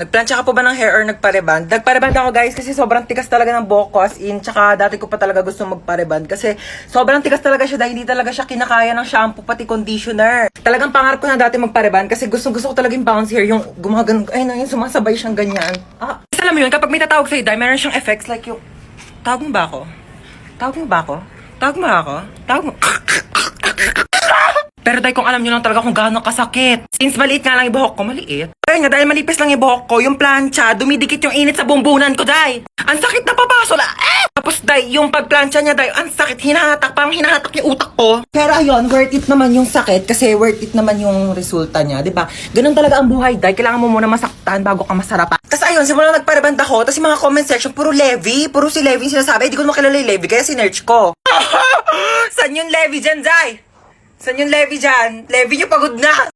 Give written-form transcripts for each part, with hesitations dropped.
Nagplansya ka po ba ng hair or nagpareband? Nagpareband ako guys kasi sobrang tigas talaga ng buhok ko as in. Tsaka dati ko pa talaga gusto magpareband kasi sobrang tigas talaga siya dahil hindi talaga siya kinakaya ng shampoo pati conditioner. Talagang pangarap ko na dati magpareband kasi gusto ko talaga yung bounce hair, yung gumagan, ay na, yung sumasabay siyang ganyan. Alam mo yun, kapag may tatawag sa'yo, dahil meron siyang effects like yung, tawag mo ba ako? Tawag mo ba ako? Tawag mo ako? Tawag mo? Pero dahil kung alam nyo lang talaga kung gaano kasakit. Since maliit nga lang yung buhok ko, maliit. Kaya nga, dahil malipis lang yung buhok ko, yung plancha, dumidikit yung init sa bumbunan ko, day. Ang sakit na papaso na, Tapos, day, yung pagplancha niya, day, ang sakit, hinahatak, parang hinahatak yung utak ko. Pero ayun, worth it naman yung sakit kasi worth it naman yung resulta niya, di ba? Ganun talaga ang buhay, day. Kailangan mo muna masaktan bago ka masarapan. Tapos ayun, simula nagpareband ako, tapos yung mga comment section, puro Levi, puro si Levi yung sinasabi. Di ko makilala yung Levi, kaya sinerch ko. Saan yung Levi dyan, day? Saan yung Levi dyan? Levi yung pagod na!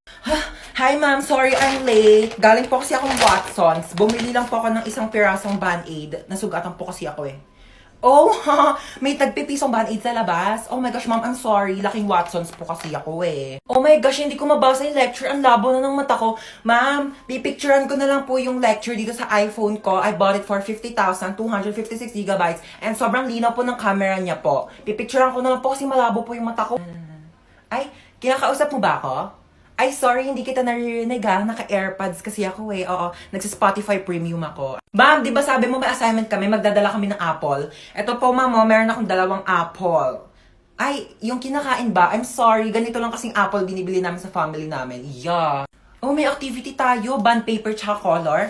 Hi ma'am, sorry I'm late. Galing po kasi akong Watsons. Bumili lang po ako ng isang pirasong Band-Aid. Nasugatan po kasi ako eh. Oh, may tagpipisong Band-Aid sa labas. Oh my gosh ma'am, I'm sorry. Laking Watsons po kasi ako eh. Oh my gosh, hindi ko mabasa yung lecture. Ang labo na ng mata ko. Ma'am, pipicturean ko na lang po yung lecture dito sa iPhone ko. I bought it for 50,000, 256 gigabytes. And sobrang linaw po ng camera niya po. Pipicturean ko na lang po kasi malabo po yung mata ko. Ay, kinakausap mo ba ako? Ay, sorry, hindi kita naririnig ha. Naka-AirPods kasi ako eh. Oo, nagsa-Spotify Premium ako. Ma'am, di ba sabi mo may assignment kami, magdadala kami ng apple? Eto po, ma'am, meron akong 2 apple. Ay, yung kinakain ba? I'm sorry, ganito lang kasing apple binibili namin sa family namin. Yeah. Oh, may activity tayo. Bond paper tsaka color.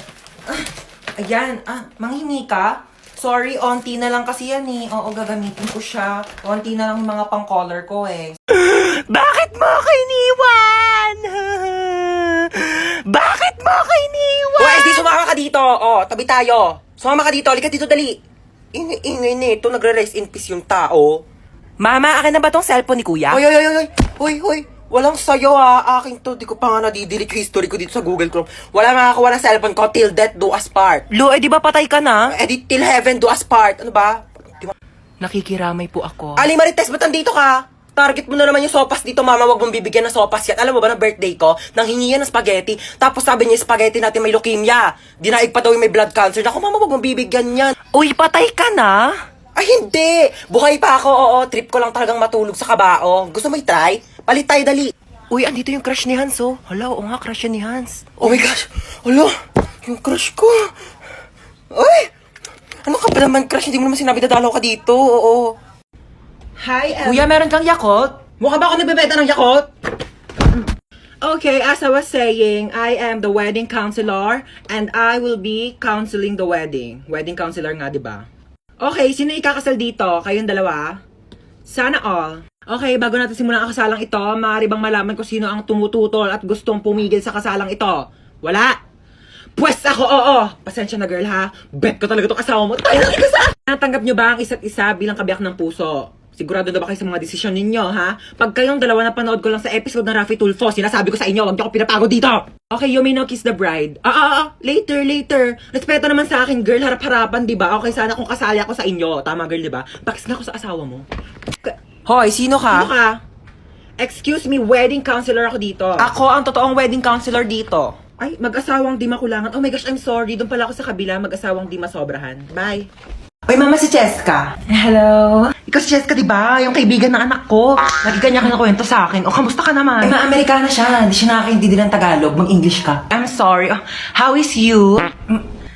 Ayan, manghingi ka? Sorry, onti na lang kasi yan eh. Oo, gagamitin ko siya. Onti na lang yung mga pang-color ko eh. Bakit mo ako iniwan? Bakit mo ako iniwan? O, SD, sumama ka dito. O, tabi tayo. Sumama ka dito. Halika dito, dali. Ingay nito. Nagre-rest in peace yung tao. Mama, akin na ba tong cellphone ni kuya? Hoy. Walang sayo ha. Akin to. Di ko pa nga nadidelete yung history ko dito sa Google Chrome. Wala makakakuha ng cellphone ko till death do us part. Lo, di ba patay ka na? Till heaven do us part. Ano ba? Di ba? Nakikiramay po ako. Ali Marites, ba't nandito ka? Target mo na naman yung sopas dito, mama. Wag mong bibigyan ng sopas yan. Alam mo ba na birthday ko? Nang hingi yan ng spaghetti. Tapos sabi niya, spaghetti natin may leukemia. Dinaig pa daw yung may blood cancer. Naku, mama, wag mong bibigyan yan. Uy, patay ka na? Ay, hindi. Buhay pa ako, oo. Trip ko lang talagang matulog sa kabao. Gusto mo i-try? Palit tayo, dali. Uy, andito yung crush ni Hans, oh. Hala, oo nga, crush ni Hans. Oh my gosh. Hala, yung crush ko. Uy! Ano ka ba naman, crush? Hindi mo naman sinabi dadalaw ka dito, oo. Hi, Kuya, meron kang Yakult? Mukha ba ako nagbebenta ng Yakult? Okay, as I was saying, I am the wedding counselor and I will be counseling the wedding. Wedding counselor nga, di ba? Okay, sino ikakasal dito? Kayong dalawa? Sana all. Okay, bago natin simulan ang kasalang ito, maaari bang malaman kung sino ang tumututol at gustong pumigil sa kasalang ito? Wala? Pwes ako, oo! Pasensya na girl ha, bet ko talaga itong asawa mo. Tayo lang ikasal! Natanggap nyo ba ang isa't isa bilang kabiyak ng puso? Sigurado na ba kayo sa mga desisyon ninyo, ha? Pag kayong dalawa napanood ko lang sa episode ng Raffy Tulfo, sinasabi ko sa inyo, wag niyo ako pinapagod dito! Okay, you may now kiss the bride. Later. Respeto naman sa akin, girl, harap-harapan, di ba? Okay, sana kung kasali ako sa inyo. Tama, girl, di ba? Pakis nga ako sa asawa mo. Hoy, sino ka? Sino ka? Excuse me, wedding counselor ako dito. Ako ang totoong wedding counselor dito. Ay, mag-asawang di makulangan. Oh my gosh, I'm sorry. Doon pala ako sa kabila, mag-asawang di masobrahan. Bye. Oy, mama, si Cheska. Hello. Ikaw si Cheska, di ba? Yung kaibigan ng anak ko. Lagi kanya ka na kwento sa akin. O, kamusta ka naman? Ay, ma-Amerikana siya. Hindi siya nakakaintindi ng Tagalog. Mag-English ka. I'm sorry. How is you?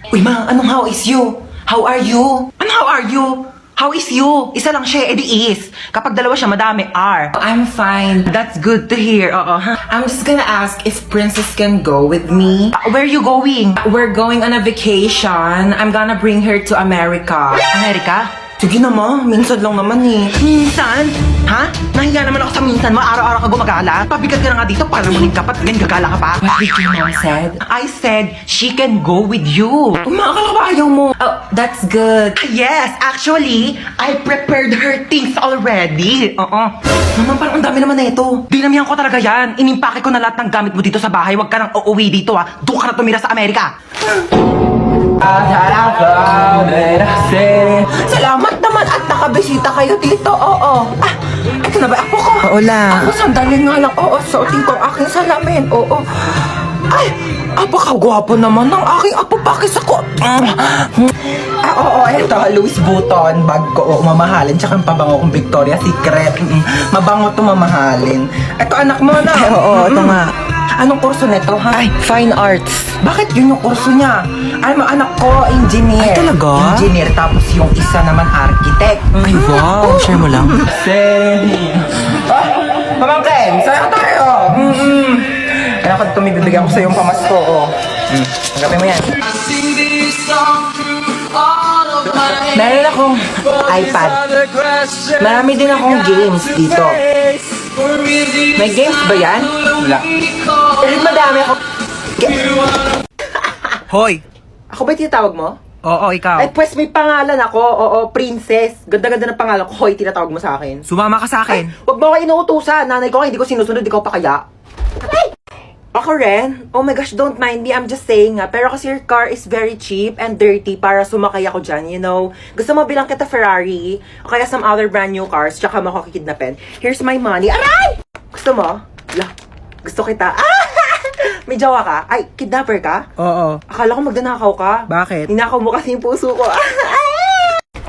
Uy, ma, anong how is you? How are you? Ano how are you? How is you? Isa lang siya, edi is. Kapag dalawa siya, madami are. I'm fine. That's good to hear. I'm just gonna ask if Princess can go with me. Where are you going? We're going on a vacation. I'm gonna bring her to America. America? Sige naman, minsan lang naman eh. Minsan? Ha? Nahiya naman ako sa minsan mo, araw-araw ka gumagala. Pabigat ka na nga dito para muling kapat, ganyan gagala ka pa. What did your mom said? I said, she can go with you. Umakala ka ba ayaw mo? Oh, that's good. Yes, actually, I prepared her things already. Naman, parang ang dami naman na ito. Dinamihan ko talaga yan. Inimpake ko na lahat ng gamit mo dito sa bahay. Huwag ka nang uuwi dito ha. Doon ka na tumira sa Amerika. Salamat naman at nakabisita kayo dito, oo. Ito na ba? Ako ko. Oo lang. Ako, sandali nga lang. Oo, suotin ko ang aking salamin. Oo. Ay, apakagwapo naman ng aking apo. Pakis ako. Oo, ito. Louis Vuitton. Bag ko. Oo, mamahalin. Tsaka ang pabango kong Victoria's Secret. Mabango to mamahalin. Ito, anak mo na. Ay, oo, ito nga. Anong kurso nito, ha? Ay, fine arts. Bakit yun yung kurso niya? Alam mo, anak ko, engineer. Ay, talaga? Engineer, tapos yung isa naman architect. Ay, wow. Share mo lang. Seni. Mamangkin, saya tayo. Anak ko, ito may bibigyan ko sa yung pamasko. Tanggapin mo yan. Meron akong iPad. Marami din akong games dito. May games ba yan? Wala. Eh, madami ako. Hoy. Ako ba yung tinatawag mo? Oo, ikaw. Ay, pues may pangalan ako. Oo, princess. Ganda-ganda ng pangalan ko. Hoy, tinatawag mo sa akin. Sumama ka sa akin. Huwag mo ako inuutusan. Nanay ko, hindi ko sinusunod. Ikaw pa kaya? Ay! Ako rin? Oh my gosh, don't mind me. I'm just saying nga. Pero kasi your car is very cheap and dirty para sumakay ako dyan, you know. Gusto mo bilang kita Ferrari o kaya some other brand new cars tsaka mo ako kidnapin. Here's my money. Aray! Gusto mo? La, gusto kita. Ah! May jawa ka? Ay, kidnapper ka? Oo. Akala ko magdanakaw ka. Bakit? Ninakaw mo kasi yung puso ko.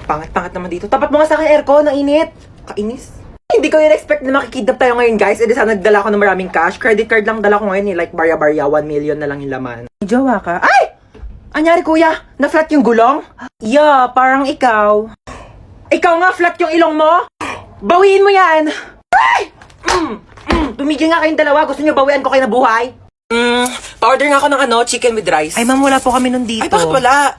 Pangat-pangat naman dito. Tapat mo nga sa akin aircon, ang init. Kainis. Hindi ko yun expect na makikidnap tayo ngayon, guys. E di sana nagdala ko ng maraming cash. Credit card lang dala ko ngayon, like barya-barya, 1 million na lang yung laman. May jawa ka? Ay! Anyari, kuya? Na-flat yung gulong? Yeah, parang ikaw. Ikaw nga, flat yung ilong mo? Bawiin mo yan! Ay! Tumigil nga kayong dalawa. Gusto nyo bawian ko kayo na buhay? Pa-order nga ako ng chicken with rice. Ay, ma'am, wala po kami nun dito. Ay, bakit wala?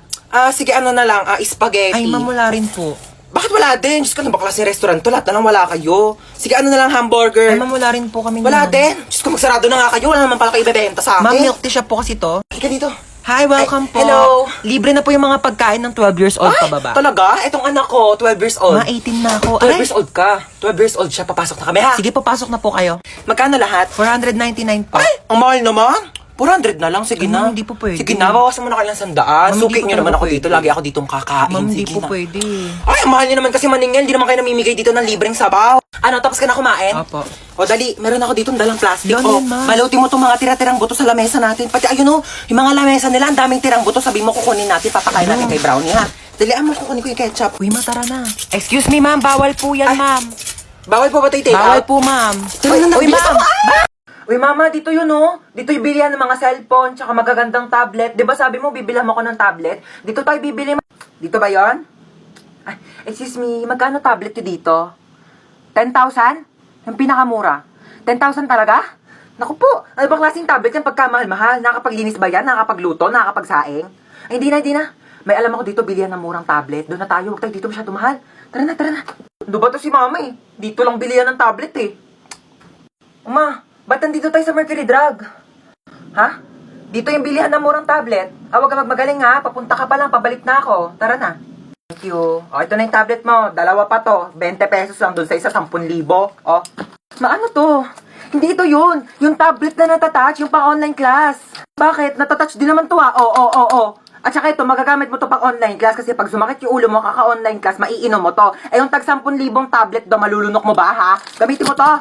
Sige, ano na lang, spaghetti. Ay, ma'am, wala rin po. Bakit wala din? Diyos ko, ano ba klaseng restaurant to? Lahat na lang wala kayo. Sige, ano na lang, hamburger. Ay, ma'am, wala rin po kami Wala nun. din. Diyos ko, magsarado na nga kayo. Wala naman pala kayo ibebenta sa akin. Ma'am, milk tea shop po kasi to. Halika dito. Hi, welcome Ay, po. hello. Libre na po yung mga pagkain ng 12 years old Ay, pababa. talaga? Etong anak ko, 12 years old. Ma, 18 na ako. 12 years old ka. 12 years old siya. Papasok na kami, ha? Sige, papasok na po kayo. Magkano lahat? 499 po. Ay, ang mahal naman. 400 na lang, sige Ay, na. ma'am, hindi po pwede. Sige na, bawasan mo na kayo ng 100. Ma'am, Suki hindi po nyo naman ako talaga dito. pwede. Lagi ako ditong kakain. Ma'am, hindi Sige po na. pwede. Ay, ang mahal nyo naman kasi maningil. Hindi naman kayo namimigay dito ng libreng sabaw. Ano, tapos ka na kumain? Opo. O dali, meron ako dito dalang plastic. Yan, O, yan, ma'am. balutin mo itong mga tira-tirang buto sa lamesa natin. Pati ayun o, yung mga lamesa nila, ang daming tirang buto. Sabi mo kukunin natin, papakain natin kay Brownie, ha? Dalian mo, kukunin ko yung ketchup. Uy, matara na. Excuse me, ma'am. Bawal po yan, Ay, ma'am. Bawal po ba tayo take Bawal out? po, ma'am. Uy, Uy, bilis ma'am. ako, Uy, mama, dito yun, oh. Dito yung bilihan ng mga cellphone, tsaka magagandang tablet. Di ba sabi mo, bibilhan mo ko ng tablet? Dito tayo bibili. Dito ba yon? Ay, excuse me, magkano tablet yun dito? 10,000? Yung pinakamura. 10,000 talaga? Naku po, ano bang klaseng tablet yan pagkamahal-mahal? Nakapaglinis ba yan? Nakakapagluto? Nakakapagsaing? Ay, hindi na. May alam ako dito, bilihan ng murang tablet. Doon na tayo, huwag tayo dito masyado mahal. Tara na. Ano ba to si mama eh? Dito lang bilihan ng tablet eh. Uma, ba't nandito tayo sa Mercury Drug? Ha? Dito yung bilihan ng murang tablet. Huwag ka magmagaling ha. Papunta ka pa lang. Pabalik na ako. Tara na. Thank you. O, ito na yung tablet mo. Dalawa pa to. 20 pesos lang dun sa isa. 10,000. O. Maano to? Hindi ito yun. Yung tablet na natatouch. Yung pang-online class. Bakit? Natatouch din naman to ha. Oo. At saka ito, magagamit mo to pang online class kasi pag sumakit yung ulo mo, kaka-online class, maiinom mo to. Eh, yung tag 10,000 tablet do, malulunok mo ba ha? Gamitin mo to.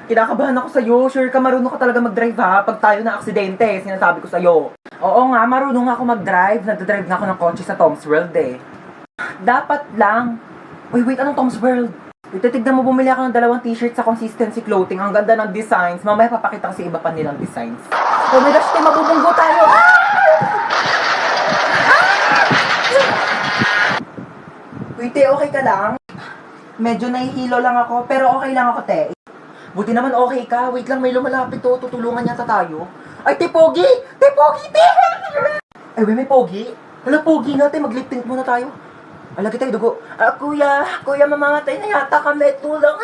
Kinakabahan ako sa'yo. Sure ka, marunong ka talaga mag-drive ha? Pag tayo na aksidente, sinasabi ko sa'yo. Oo nga, marunong ako mag-drive. Nagdadrive nga ako ng kotse sa Tom's World eh. Dapat lang. Uy, wait, anong Tom's World? Ititignan mo, bumili ako ng 2 t-shirt sa Consistency Clothing. Ang ganda ng designs. Mamaya papakita ko sa iba pa nilang designs. Oh my gosh, mabubunggo tayo. Wait, okay ka lang? Medyo nahihilo lang ako, pero okay lang ako, te. Buti naman okay ka. Wait lang, may lumalapit to. Tutulungan yata tayo. Ay, te, Pogi! Te, Pogi, te! Ay, may Pogi? Wala, Pogi nga, te. Mag-lip tint muna tayo. Alagi tayo, dugo. Kuya, mamamatay na yata kami. Tulong.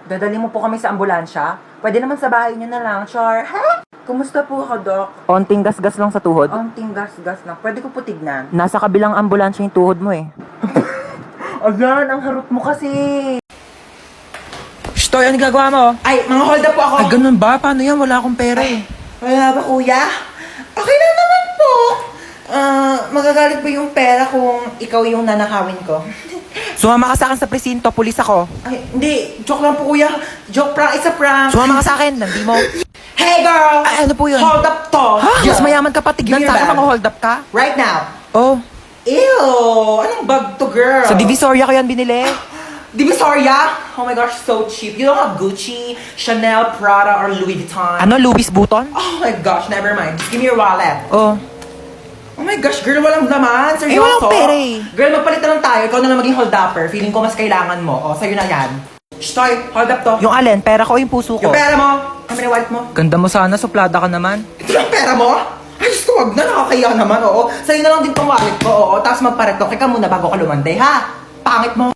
Dadali mo po kami sa ambulansya? Pwede naman sa bahay niyo na lang, Char. Ha? Kumusta po ako, Doc? Onting gasgas lang sa tuhod. Onting gas-gas lang. Pwede ko po tignan. Nasa kabilang ambulansya yung tuhod mo eh. Ayan, ang harot mo kasi. Shtoy, ano gagawa mo? Ay, mga hold up po ako. Ay, ganun ba? Paano yan? Wala akong pera eh. Wala ba, kuya? Okay lang naman po. Magagalit po yung pera kung ikaw yung nanakawin ko. Sumama ka sa akin sa presinto, pulis ako. Ay, hindi. Joke lang po, kuya. Joke prank. It's a prank. Sumama ka sa akin, hindi mo. Hey, girl! Ay, ano po yun? Hold up to. Ha? Mas mayaman ka pa, tignan Give me sa your akin, bag. mga hold up ka. Right now. Oh, Ew! Anong bag to, girl? sa Divisoria ko yan binili. Divisoria? Oh my gosh, so cheap. You don't have Gucci, Chanel, Prada, or Louis Vuitton? Ano, Louis Vuitton? Oh my gosh, never mind. Just give me your wallet. Oh. Oh my gosh, girl, walang laman. Seryoso? Eh, walang pera eh. Girl, magpalit na lang tayo. Ikaw na lang maging hold-upper. Feeling ko mas kailangan mo. O, sa'yo na yan. Shh, Toy, hold up to. Yung alin, pera ko o yung puso ko? Yung pera mo. Kami na wallet mo. Ganda mo sana, suplada ka naman. Ito lang pera mo? Ay, gusto, wag na. Nakakaya naman, oo. Sa'yo na lang din tong wallet ko, oo. Tapos magparetok ka muna bago ka lumanday, ha? Pangit mo.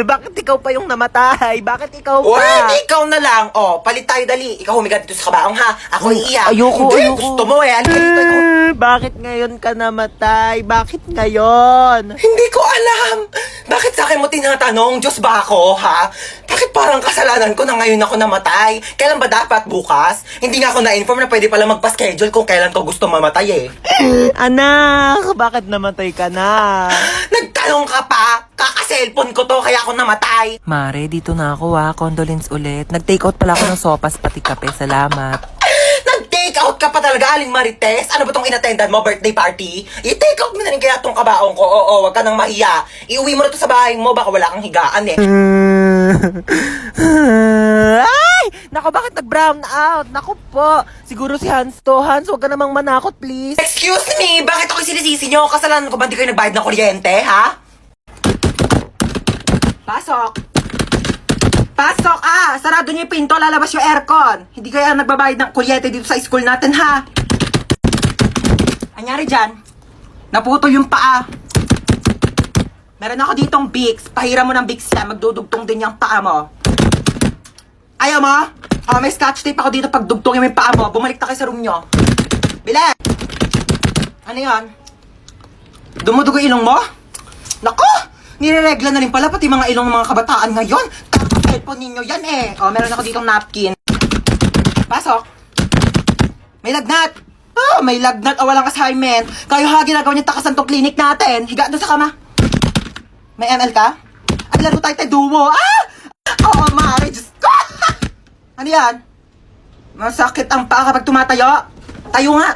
Bakit ikaw pa yung namatay? Bakit ikaw Uy, ikaw na lang. O, palit tayo dali. Ikaw humiga dito sa kabaong, ha? Ako iiyak. ayoko, Hindi, ayoko. gusto mo eh. Halika dito, ikaw. Bakit ngayon ka namatay? Bakit ngayon? Hindi ko alam. Bakit sa akin mo tinatanong? Diyos ba ako, ha? Bakit parang kasalanan ko na ngayon ako namatay? Kailan ba dapat? Bukas? Hindi nga ako na-inform na pwede pala magpa-schedule kung kailan ko gusto mamatay eh. Anak, bakit namatay ka na? Nagtanong ka pa? Kaka-cellphone ko to kaya ako namatay. Mare, dito na ako ha. Condolence ulit. Nag-take out pala ako ng sopas pati kape. Salamat. Nag-take out ka pa talaga, Aling Marites? Ano ba tong inattendan mo? Birthday party? I-take out mo na rin kaya tong kabaong ko. Oo, wag ka nang mahiya. Iuwi mo na to sa bahay mo. Baka wala kang higaan eh. Ay! Nako, bakit nag-brown out? Nako po. Siguro si Hans to. Hans, huwag ka namang manakot, please. Excuse me, bakit ako sinisisi nyo? Kasalanan ko ba di kayo nagbayad ng kuryente, ha? Pasok! Pasok! Ah! Sarado niyo yung pinto, lalabas yung aircon. Hindi kaya nagbabayad ng kuryente dito sa school natin, ha? Anyari dyan? Naputol yung paa. Meron ako ditong Vicks. Pahiram mo ng Vicks yan. Magdudugtong din yung paa mo. Ayaw mo? Oh, may scotch tape ako dito pag dugtongin mo yung paa mo. Bumalik na kayo sa room nyo. Bilet! Ano yan? Dumudugo ilong mo? Naku! Nireregla na rin pala pati mga ilong ng mga kabataan ngayon. Tapos cellphone ninyo yan eh. Oh, meron ako ditong napkin. Pasok. May lagnat. Oh, may lagnat o walang assignment. Kayo ha, ginagawa niyo takasan tong clinic natin. Higa doon sa kama. May ML ka? Ay, laro tayo duo. Ah! Oo, Mari. Diyos ko. Ano yan? Masakit ang paa kapag tumatayo. Tayo nga.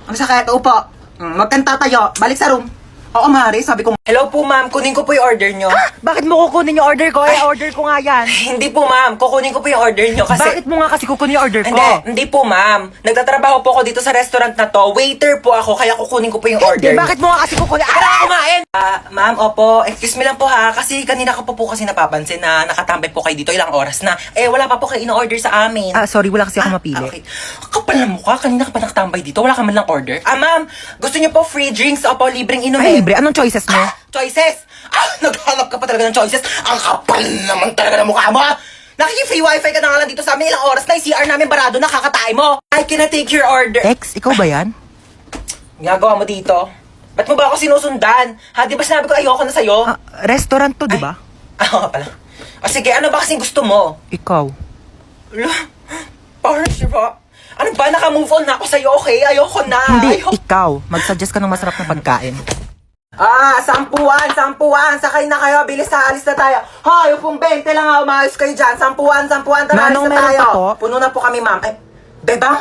Ang sakit, upo. Wag kang tatayo. Balik sa room. Oo, Mari, sabi ko. Hello po, ma'am. Kunin ko po yung order nyo. Bakit mo kukunin yung order ko? Eh, order ko nga yan. Hindi po, ma'am. Kukunin ko po yung order nyo kasi... Bakit mo nga kasi kukunin yung order ko? Hindi po, ma'am. Nagtatrabaho po ako dito sa restaurant na to. Waiter po ako, kaya kukunin ko po yung order. Hindi, bakit mo nga kasi kukunin? Tara na kumain! Ma'am, opo. Excuse me lang po ha. Kasi kanina ko po kasi napapansin na nakatambay po kayo dito ilang oras na. Eh, wala pa po kayo ino-order sa amin. Sorry, wala kasi ako mapili. Okay. Kapal na mukha. Kanina ka pa nakatambay dito. Wala ka man lang order. Ma'am. Gusto niyo po free drinks? Opo, libreng inumin. Ay, libre. Anong choices mo? Choices! Naghanap ka pa talaga ng choices. Ang kapal naman talaga ng mukha mo. Nakiki-free wifi ka na nga lang dito sa amin. Ilang oras na yung CR namin barado na kakatay mo. I cannot take your order. Ex, ikaw ba yan? Ginagawa mo dito? Ba't mo ba ako sinusundan? Ha, di ba sinabi ko ayoko na sa'yo? Restaurant to, di ba? Oo pala. O sige, ano ba kasing gusto mo? Ikaw. Parang siya. Ano ba? Naka-move on na ako sa'yo, okay? Ayoko na. Hindi, Ayoko. ikaw. Mag-suggest ka ng masarap na pagkain. Sampuan. Sakay na kayo. Bilis na, alis na tayo. Hoy, upong 20 lang ha. Umayos kayo dyan. Sampuan. Tara, alis Manong, na meron tayo. pa po? Puno na po kami, ma'am. Ay, Bebang?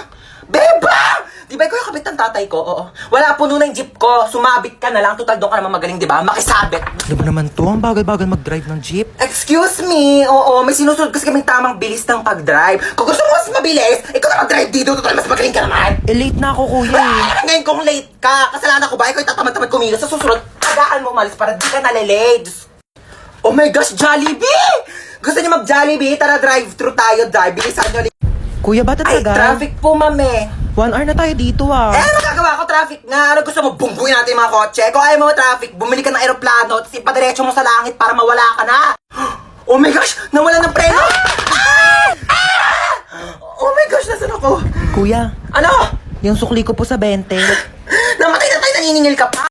Di ba ikaw yung kabit ng tatay ko? Oo. Wala, puno na yung jeep ko. Sumabit ka na lang. Tutal doon ka naman magaling, di ba? Makisabit. Ano ba naman to? Ang bagal-bagal mag-drive ng jeep. Excuse me. Oo, may sinusunod kasi kaming tamang bilis ng pag-drive. Kung gusto mo mas mabilis, ikaw na mag-drive dito. Total, mas magaling ka naman. Late na ako, kuya eh. Ngayon kung late ka, kasalanan ko ba? Ikaw yung tatamad-tamad kumilos. Sa susunod, tagaan mo umalis para di ka nalilate. Oh my gosh, Jollibee! Gusto niyo mag-Jollibee? Tara, drive-thru tayo, drive. Bilisan niyo. Kuya, ba't Ay, talaga? traffic po, mame. 1 hour na tayo dito ah. Eh, ano magagawa ko? Traffic nga. Ano gusto mo? Bungbuin natin yung mga kotse. Kung ayaw mo traffic, bumili ka ng aeroplano at ipadiretso mo sa langit para mawala ka na. Oh my gosh! Nawala ng preno! Oh my gosh! Nasaan ako? Kuya, Ano? yung sukli ko po sa 20. Namatay na tayo, naniningil ka pa.